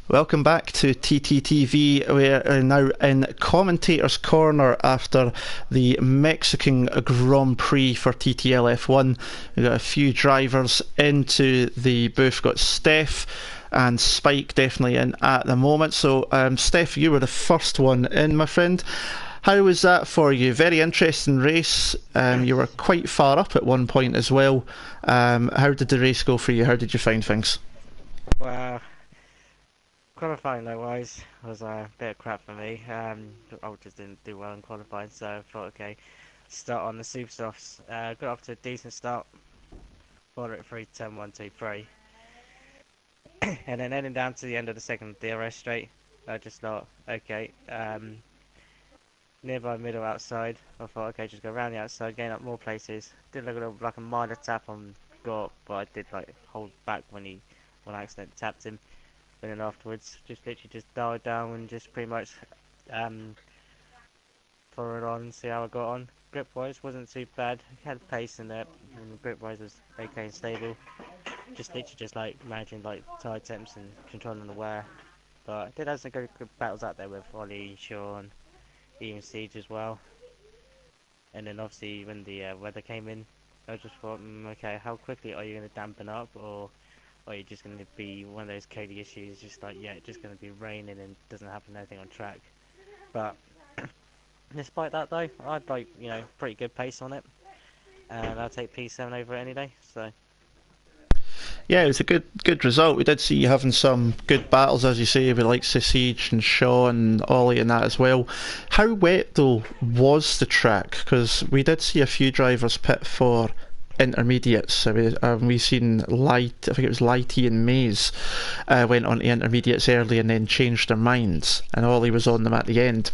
Welcome back to TTTV. We are now in Commentators Corner after the Mexican Grand Prix for TTL F1. We've got a few drivers into the booth. We've got Steph and Spike definitely in at the moment. So, Steph, you were the first one in, my friend. How was that for you? Very interesting race. You were quite far up at one point as well. How did the race go for you? How did you find things? Well, qualifying though wise was a bit of crap for me. I just didn't do well in qualifying, so I thought, okay, start on the super softs. Got off to a decent start, followed it through 10, 1, 2, 3, and then heading down to the end of the second DRS straight. I just thought, okay, nearby middle outside. I thought, okay, just go around the outside, gain up more places. Did look like a minor tap on Gort, but I did like hold back when I accidentally tapped him. But then afterwards, just literally just dialed down and just pretty much followed on and see how I got on. Grip wise wasn't too bad. Had pace in there, and the grip wise was okay and stable. Just literally just like managing like tire temps and controlling the wear. But I did have some good battles out there with Ollie, Sean, even Siege as well. And then obviously when the weather came in, I just thought, okay, how quickly are you going to dampen up, or are you just going to be one of those Cody issues, just like, yeah, it's just going to be raining and doesn't happen anything on track. But despite that though, I'd like, pretty good pace on it, and I'll take P7 over it any day. So Yeah, it was a good result. We did see you having some good battles, as you say, with like Siege and Shaw and Ollie and that as well. How wet though was the track? Because we did see a few drivers pit for intermediates. So we seen Light, I think it was Lighty and Mays, went on to intermediates early and then changed their minds, and Ollie was on them at the end.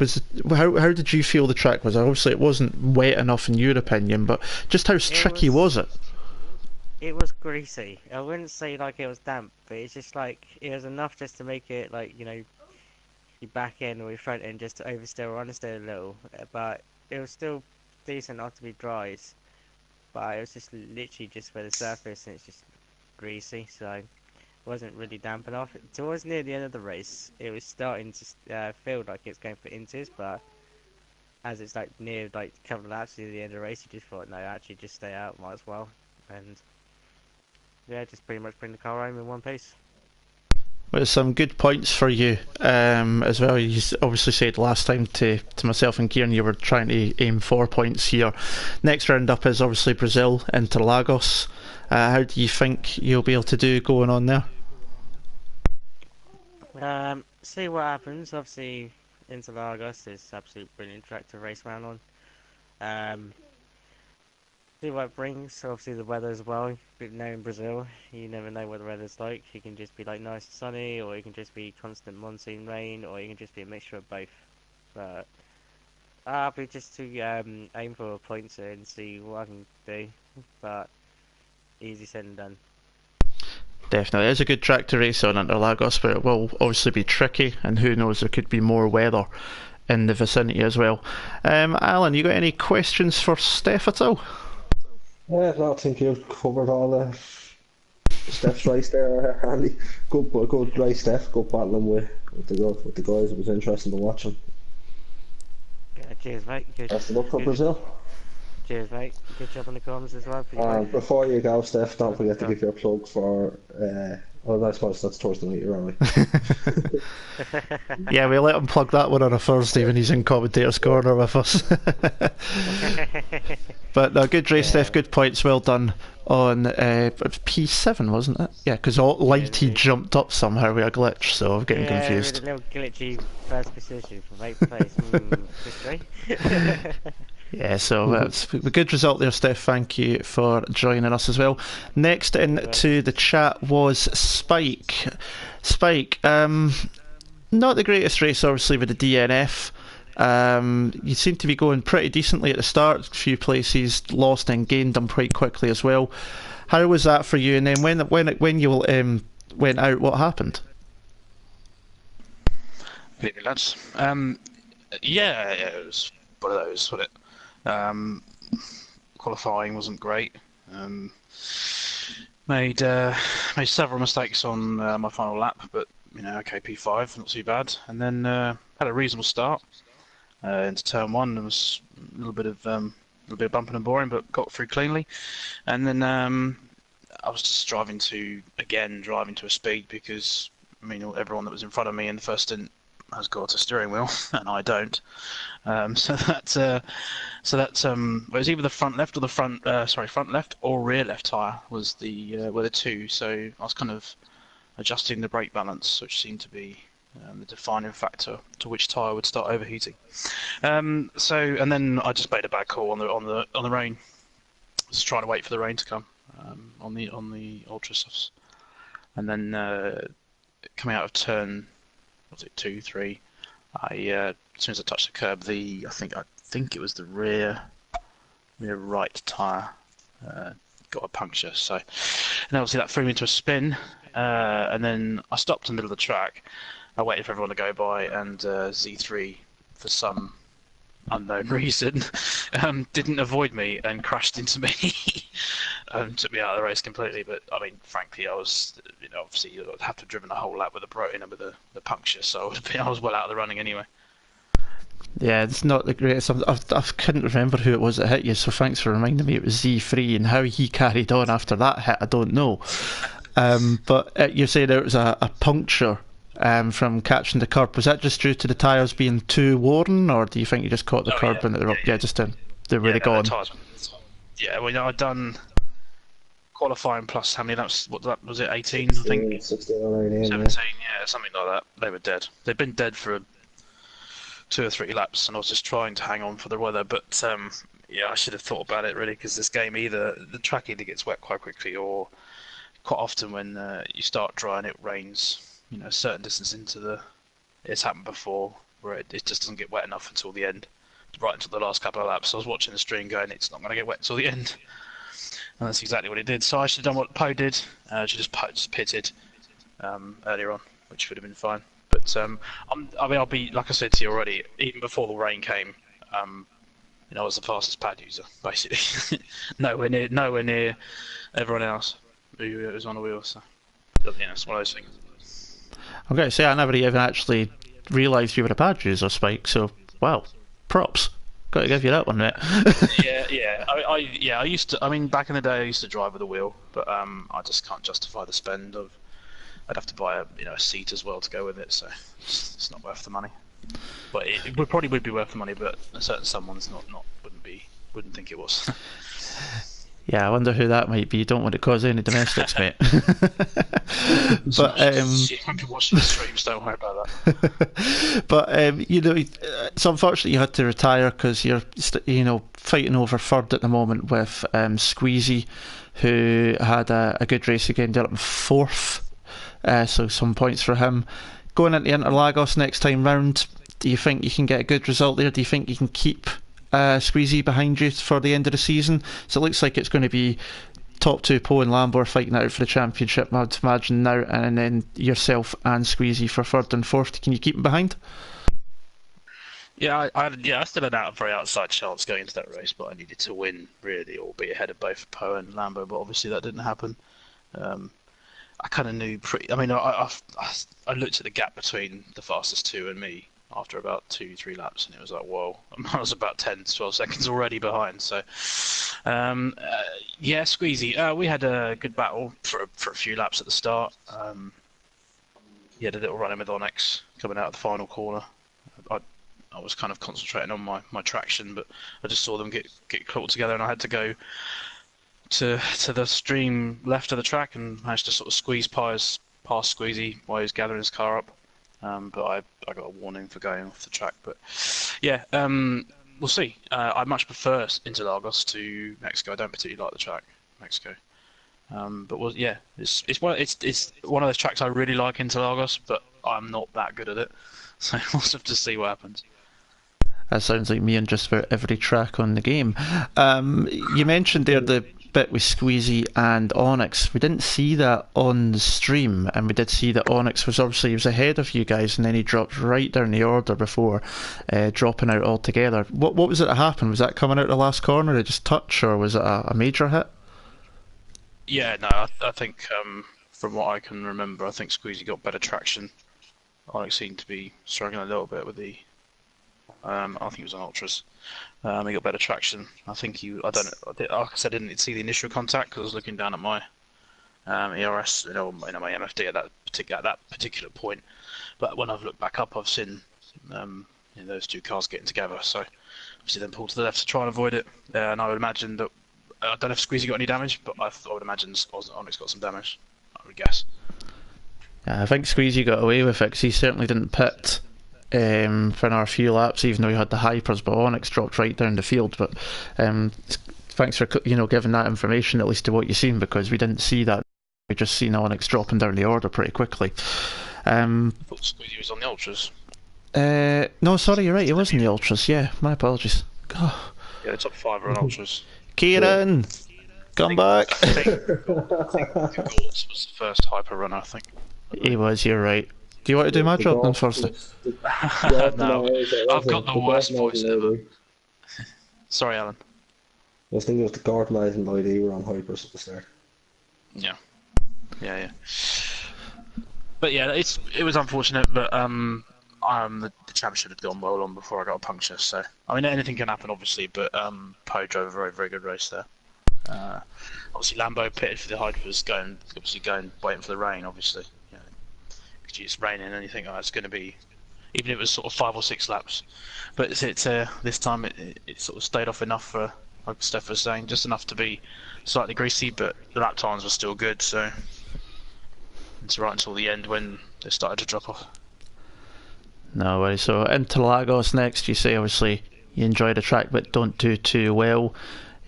How did you feel the track was? Obviously, it wasn't wet enough in your opinion, but just how it tricky was was it? it was greasy. I wouldn't say like it was damp, but it's just like it was enough just to make it like your back end or your front end just to oversteer or understeer a little. But it was still decent not to be dry. But it was just literally just where the surface and it's just greasy, so it wasn't really damp enough. Towards near the end of the race, it was starting to feel like it's going for inches, but as it's like near like a couple of laps to the end of the race, you just thought, no, actually just stay out, might as well. And yeah, just pretty much bring the car home in one piece. Well, some good points for you as well. You obviously said last time to myself and Kieran you were trying to aim 4 points here. Next round up is obviously Brazil, Interlagos. How do you think you'll be able to do going on there? See what happens. Obviously, Interlagos is absolutely brilliant track to race around on. Um, See what it brings. Obviously, the weather as well. But now in Brazil, you never know what the weather's like. You can just be like nice and sunny, or you can just be constant monsoon rain, or you can just be a mixture of both. But I'll be just to aim for points and see what I can do. But easy said and done. Definitely, it's a good track to race on Interlagos, but it will obviously be tricky, and who knows, there could be more weather in the vicinity as well. Alan, you got any questions for Steph at all? Yeah, no, I think you've covered all the Steph's race there, Andy. Good race, Steph. Good battling with the guys. It was interesting to watch them. Yeah, cheers, mate. Best of luck for Good, Brazil. cheers, mate. Good job on the comms as well for you both. And before you go, Steph, don't forget to Go give your plug for. Well, I suppose that's Thursday night, you're right. Yeah, we let him plug that one on a Thursday when he's in commentators corner with us. But no, good race, Steph. Yeah, Good points. Well done on P7, wasn't it? Yeah, because cheers, Lighty mate. jumped up somehow with a glitch, so I'm getting Yeah, with a confused. little glitchy first position from eighth place. Mystery. Yeah, so that's a good result there, Steph. Thank you for joining us as well. Next into the chat was Spike. Spike, not the greatest race, obviously, with the DNF. You seem to be going pretty decently at the start. A few places lost and gained them quite quickly as well. How was that for you? And then when you went out, what happened? Good evening, lads. Yeah, it was one of those, wasn't it? Qualifying wasn't great. Made several mistakes on my final lap, but okay, P5, not too bad. And then had a reasonable start into turn one. There was a little bit of bumping and boring, but got through cleanly. And then I was just driving to a speed because everyone that was in front of me in the first stint has got a steering wheel and I don't. So that's it was either the front left or the front left or rear left tyre was were the two. So I was kind of adjusting the brake balance, which seemed to be the defining factor to which tyre would start overheating. And then I just made a bad call on the rain. Just trying to wait for the rain to come on the ultra softs, and then coming out of turn, was it 2, 3? As soon as I touched the curb, I think it was the rear right tyre got a puncture. So, and obviously that threw me into a spin, and then I stopped in the middle of the track. I waited for everyone to go by, and Z3, for some unknown reason, didn't avoid me and crashed into me. Took me out of the race completely. But frankly, I was, obviously I'd have to have driven a whole lap with the puncture, so I was well out of the running anyway. Yeah, it's not the greatest. I couldn't remember who it was that hit you, so thanks for reminding me. It was Z3, and how he carried on after that hit, I don't know. But you said it was a puncture from catching the curb. Was that just due to the tyres being too worn, or do you think you just caught the curb and just they were gone? Yeah, I'd done qualifying plus how many laps? What was it? 18, I think. 16 or 18, 17, yeah, something like that. They were dead. They'd been dead for 2 or 3 laps, and I was just trying to hang on for the weather. But I should have thought about it really, because this game the track either gets wet quite quickly, or quite often when you start dry and it rains, a certain distance into it's happened before where it just doesn't get wet enough until the end, right until the last couple of laps. So I was watching the stream going, it's not going to get wet until the end, and that's exactly what it did. So I should have done what Poe did. She just pitted earlier on, which would have been fine. But I'll be, like I said to you already, even before the rain came, I was the fastest pad user, basically. nowhere near everyone else who was on the wheel. So it's one of those things. I'm going to say I never even actually realised you were a pad user, Spike. So wow, props. Got to give you that one, mate. yeah. I used to. Back in the day, I used to drive with a wheel, but I just can't justify the spend of. I'd have to buy a seat as well to go with it, so it's not worth the money. But it probably would be worth the money, but certain someone's wouldn't think it was. Yeah, I wonder who that might be. You don't want to cause any domestics, mate. But I've been watching the streams. Don't worry about that. But so unfortunately you had to retire because you're fighting over third at the moment with Squeezy, who had a good race again, did up in fourth. So some points for him. Going into Interlagos next time round, do you think you can get a good result there? Do you think you can keep Squeezy behind you for the end of the season? So it looks like it's going to be top two, Poe and Lambo are fighting out for the championship, I'd imagine now, and then yourself and Squeezy for third and fourth. Can you keep him behind? Yeah, I still had a very outside chance going into that race, but I needed to win really, or be ahead of both Poe and Lambo. But obviously that didn't happen. I kind of knew I looked at the gap between the fastest two and me after about 2-3 laps, and it was like, whoa, I was about 10 to 12 seconds already behind. So, Squeezy, we had a good battle for a few laps at the start. He had a little run-in with Onyx coming out of the final corner. I was kind of concentrating on my traction, but I just saw them get caught together, and I had to go to the stream left of the track and managed to sort of squeeze past Squeezy while he was gathering his car up. But I got a warning for going off the track. But yeah, we'll see. I much prefer Interlagos to Mexico. I don't particularly like the track, Mexico. But it's one of those tracks I really like, Interlagos, but I'm not that good at it. So we'll have to see what happens. That sounds like me on just about every track on the game. You mentioned there the bit with Squeezy and Onyx. We didn't see that on the stream, and we did see that Onyx was ahead of you guys, and then he dropped right down the order before dropping out altogether. What was it that happened? Was that coming out the last corner? Did it just touch, or was it a major hit? Yeah, no, I think from what I can remember, I think Squeezy got better traction Onyx seemed to be struggling a little bit with the. I think it was on ultras. He got better traction. I think I don't know. Like I said, I didn't see the initial contact because I was looking down at my ERS, my MFD at that particular point. But when I've looked back up, I've seen those two cars getting together. So obviously then pulled to the left to try and avoid it. And I would imagine that I don't know if Squeezy got any damage, but I would imagine Onyx got some damage. I would guess. I think Squeezy got away with it because he certainly didn't pit for another few laps, even though he had the hypers. But Onyx dropped right down the field. But thanks for giving that information, at least to what you've seen, because we didn't see that. We just seen Onyx dropping down the order pretty quickly. I thought Squeezy was on the ultras. No, sorry, you're right. It was in the ultras. Yeah, my apologies. Oh. Yeah, the top 5 are on ultras. Kieran, come back. I think Gortz was the first hyper runner, I think. He was. You're right. Do you want to do my job then first? No, I've got the worst voice ever. Sorry, Alan. I was thinking it was the Gartmaz and ID were on hypers at the start. Yeah. But yeah, it was unfortunate, but the championship had gone well on before I got a puncture. So I mean, anything can happen, obviously. But Poe drove a very, very good race there. Obviously, Lambo pitted for the hypers, waiting for the rain. Obviously, because it's raining, and you think, oh, it's going to be, even if it was sort of 5 or 6 laps. But this time it sort of stayed off enough for, like Steph was saying, just enough to be slightly greasy, but the lap times were still good. So it's right until the end when they started to drop off. No worries. So Interlagos next. You say obviously you enjoy the track, but don't do too well.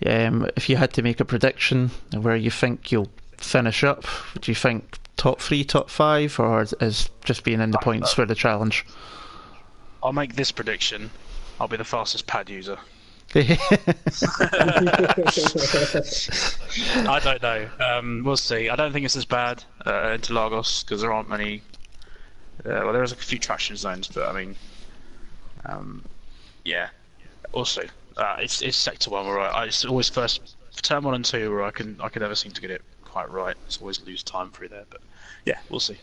If you had to make a prediction where you think you'll finish up, do you think top 3, top 5, or is just being in the points for the challenge? I'll make this prediction. I'll be the fastest pad user. I don't know. We'll see. I don't think it's as bad Interlagos because there aren't many. Well, there's a few traction zones, but I mean, yeah. Also, it's sector 1 where it's always first turn 1 and 2 where I can never seem to get it quite right. It's always lose time through there, but yeah, we'll see.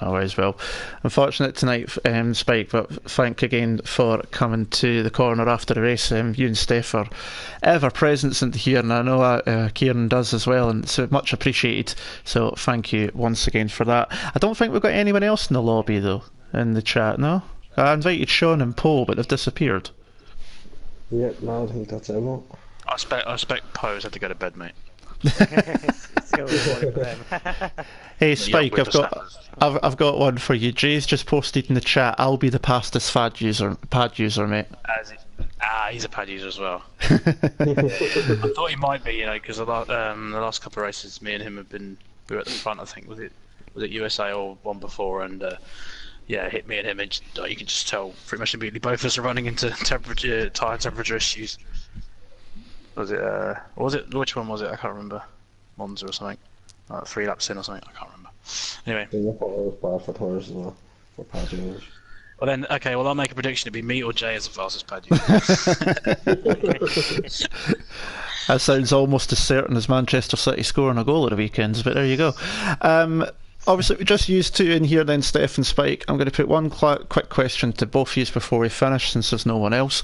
No worries. Well, unfortunate tonight, Spike, but thank again for coming to the corner after the race. You and Steph are ever present here, and I know Kieran does as well, and it's much appreciated. So thank you once again for that. I don't think we've got anyone else in the lobby though, in the chat. No, I invited Sean and Paul, but they've disappeared. Yeah, no, I think that's everyone. I expect Poe's had to go to bed, mate. Hey Spike, I've got one for you. Jay's just posted in the chat. I'll be the fastest pad user, mate. He's a pad user as well. I thought he might be, because the last couple of races, me and him we were at the front. I think was it USA or one before, and hit me and him, and you can just tell pretty much immediately both of us are running into tyre temperature issues. Was it? Which one was it? I can't remember. Monza or something. 3 laps in or something. I can't remember. Anyway. I thought it was bad for tyres as well. For pad users. Well then, okay. Well, I'll make a prediction. It'd be me or Jay as the fastest pad user. That sounds almost as certain as Manchester City scoring a goal at the weekends. But there you go. Obviously, we just used 2 in here then, Steph and Spike. I'm going to put one quick question to both of you before we finish, since there's no one else.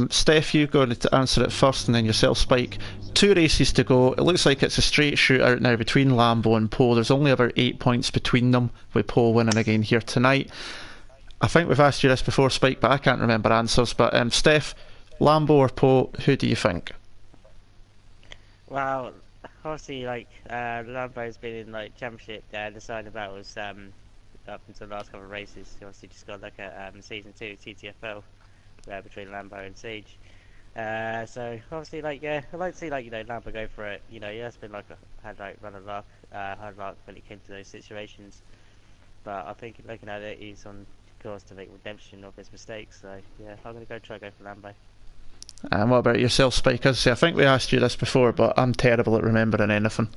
Steph, you're going to answer it first, and then yourself, Spike. 2 races to go. It looks like it's a straight shootout now between Lambo and Poe. There's only about 8 points between them, with Poe winning again here tonight. I think we've asked you this before, Spike, but I can't remember answers. But Steph, Lambo or Poe, who do you think? Well, obviously, Lambo's been in championship deciding battles up until the last couple of races. He obviously just got a season 2 TTFL between Lambo and Siege. So obviously, I'd like to see Lambo go for it. He has been had run of luck, hard luck when it came to those situations. But I think looking at it, he's on course to make redemption of his mistakes. So yeah, I'm gonna try to go for Lambo. And what about yourself, Spike? As I say, I think we asked you this before, but I'm terrible at remembering anything.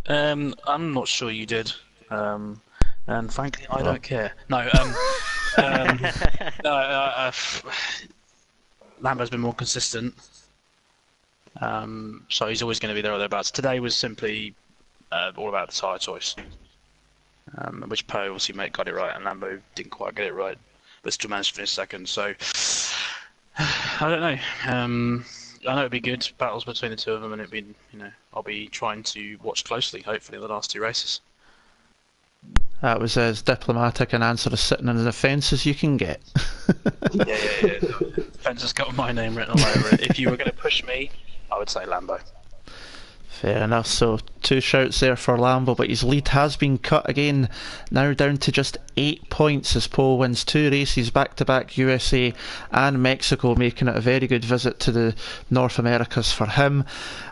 I'm not sure you did, and frankly, I don't care. No, Lambo's been more consistent, so he's always going to be there or thereabouts. Today was simply all about the tyre choice. which Poe obviously got it right, and Lambo didn't quite get it right, but still managed to finish second. So I don't know. I know it'd be good battles between the two of them, and it'd be, I'll be trying to watch closely. Hopefully, the last two races. That was as diplomatic an answer as sitting on the fence as you can get. Yeah. Fence has got my name written all over it. If you were going to push me, I would say Lambo. Fair enough, so 2 shouts there for Lambo, but his lead has been cut again, now down to just 8 points as Paul wins 2 races back-to-back, USA and Mexico, making it a very good visit to the North Americas for him.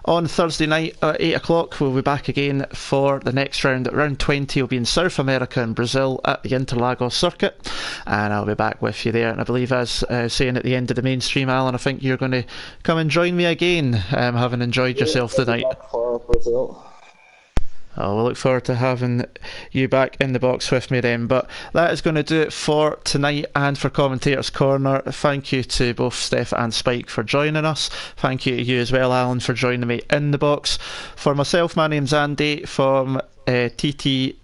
On Thursday night at 8 o'clock we'll be back again for the next round. Round 20 will be in South America and Brazil at the Interlagos circuit, and I'll be back with you there. And I believe, as saying at the end of the mainstream, Alan, I think you're going to come and join me again, having enjoyed yourself tonight. For Brazil. Oh, we'll look forward to having you back in the box with me then. But that is going to do it for tonight and for Commentators Corner. Thank you to both Steph and Spike for joining us. Thank you to you as well, Alan, for joining me in the box. For myself, my name's Andy from TTTV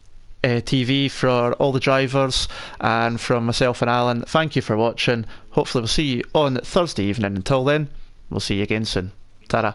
for all the drivers, and from myself and Alan, thank you for watching. Hopefully we'll see you on Thursday evening. Until then, we'll see you again soon. Ta-ra.